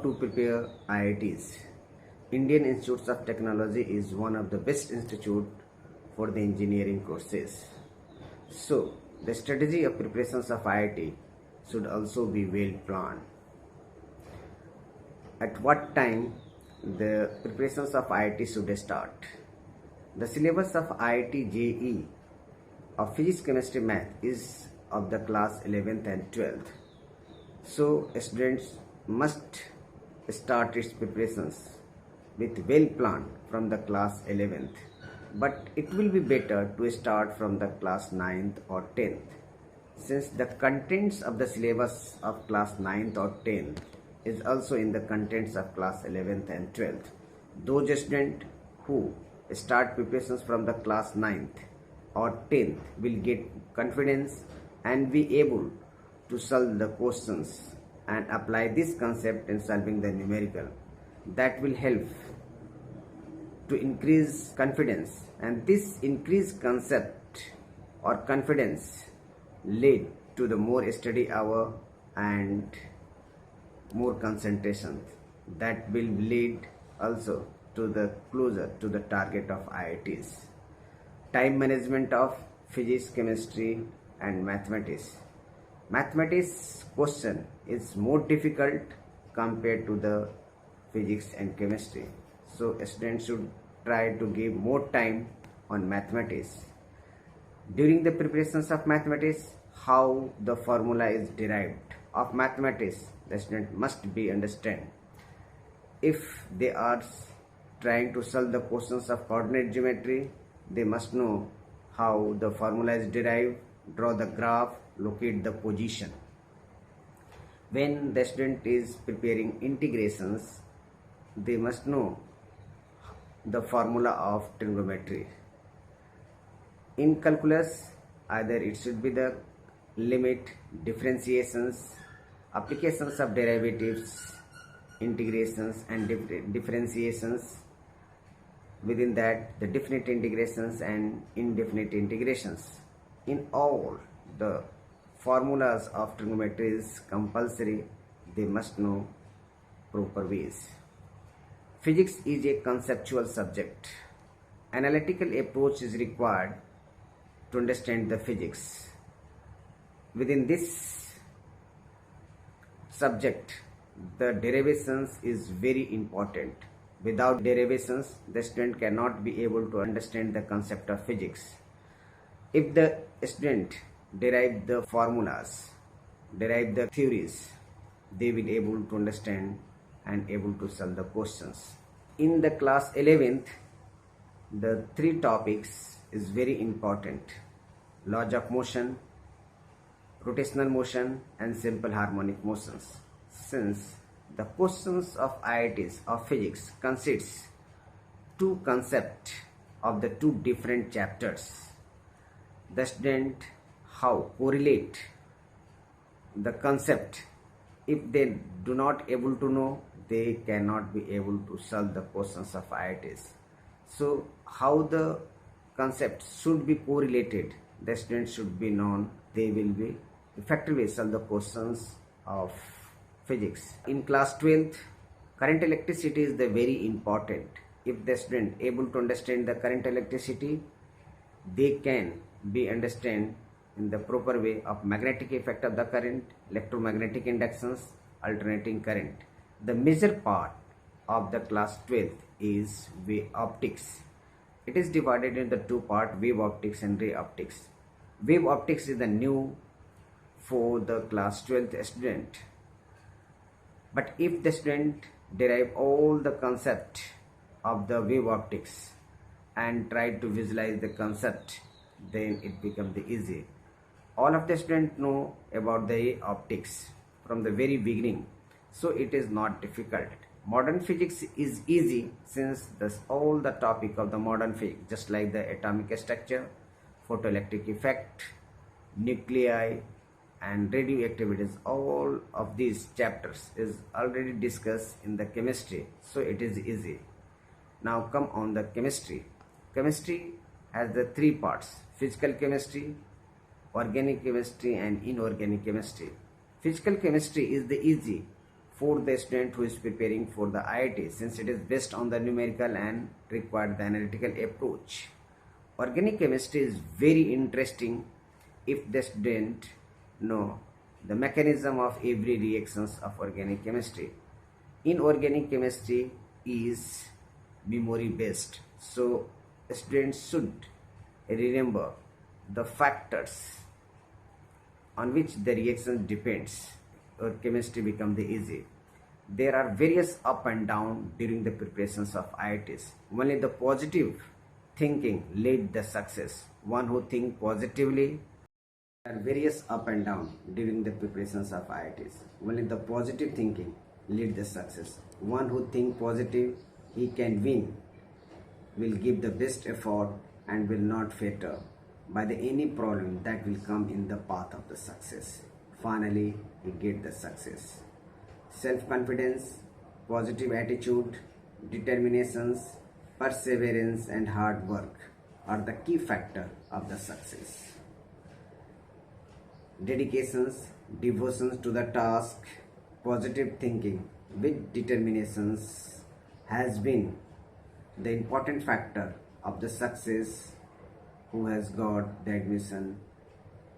to prepare IITs. Indian Institutes of Technology is one of the best institute for the engineering courses. So, the strategy of preparations of IIT should also be well planned. At what time the preparations of IIT should start? The syllabus of IIT JE of Physics, Chemistry, Math is of the class 11th and 12th. So, students must start its preparations with well planned from the class 11th, but it will be better to start from the class 9th or 10th, since the contents of the syllabus of class 9th or 10th is also in the contents of class 11th and 12th. Those students who start preparations from the class 9th or 10th will get confidence and be able to solve the questions and apply this concept in solving the numerical. That will help to increase confidence, and this increased concept or confidence lead to the more study hour and more concentration. That will lead also to the closer to the target of IITs. Time management of physics, chemistry and mathematics. Mathematics question is more difficult compared to the physics and chemistry. So students should try to give more time on mathematics. During the preparations of mathematics, how the formula is derived of mathematics, the student must be understand. If they are trying to solve the questions of coordinate geometry, they must know how the formula is derived, draw the graph, locate the position. When the student is preparing integrations, they must know the formula of trigonometry. In calculus, either it should be the limit, differentiations, applications of derivatives, integrations and differentiations. Within that, the definite integrations and indefinite integrations. In all the formulas of trigonometry is compulsory, they must know proper ways. Physics is a conceptual subject. Analytical approach is required to understand the physics. Within this subject, the derivations is very important. Without derivations, the student cannot be able to understand the concept of physics. If the student derive the formulas, derive the theories, they will able to understand and able to solve the questions. In the class 11th, the three topics is very important: laws of motion, rotational motion and simple harmonic motions. Since the questions of IITs of physics consists two concepts of the two different chapters, the student how correlate the concept. If they do not able to know, they cannot be able to solve the questions of IITs. So how the concepts should be correlated, the students should be known. They will be effectively solve the questions of physics. In class 12th, current electricity is the very important. If the student able to understand the current electricity, they can be understand in the proper way of magnetic effect of the current, electromagnetic inductions, alternating current. The major part of the class 12th is wave optics. It is divided into two parts, wave optics and ray optics. Wave optics is the new for the class 12th student. But if the student derive all the concept of the wave optics and try to visualize the concept, then it becomes easy. All of the students know about the optics from the very beginning, so it is not difficult. Modern physics is easy since all the topic of the modern physics, just like the atomic structure, photoelectric effect, nuclei and radioactivities, all of these chapters is already discussed in the chemistry, so it is easy. Now come on the chemistry. Chemistry has the three parts: physical chemistry, organic chemistry and inorganic chemistry. Physical chemistry is the easy for the student who is preparing for the IIT, since it is based on the numerical and required the analytical approach. Organic chemistry is very interesting if the student know the mechanism of every reactions of organic chemistry. In organic chemistry is memory based, so students should remember the factors on which the reaction depends, or chemistry become the easy. There are various up and down during the preparations of IITs. Only the positive thinking lead the success. One who think positively. There are various up and down during the preparations of IITs. Only the positive thinking lead the success. One who think positive, he can win, will give the best effort and will not falter by the any problem that will come in the path of the success. Finally, he get the success. Self-confidence, positive attitude, determinations, perseverance and hard work are the key factor of the success. Dedications, devotions to the task, positive thinking with determinations has been the important factor of the success who has got the admission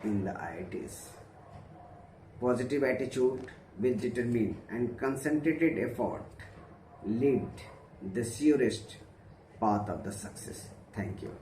in the IITs. Positive attitude with determined and concentrated effort lead the surest path of the success. Thank you.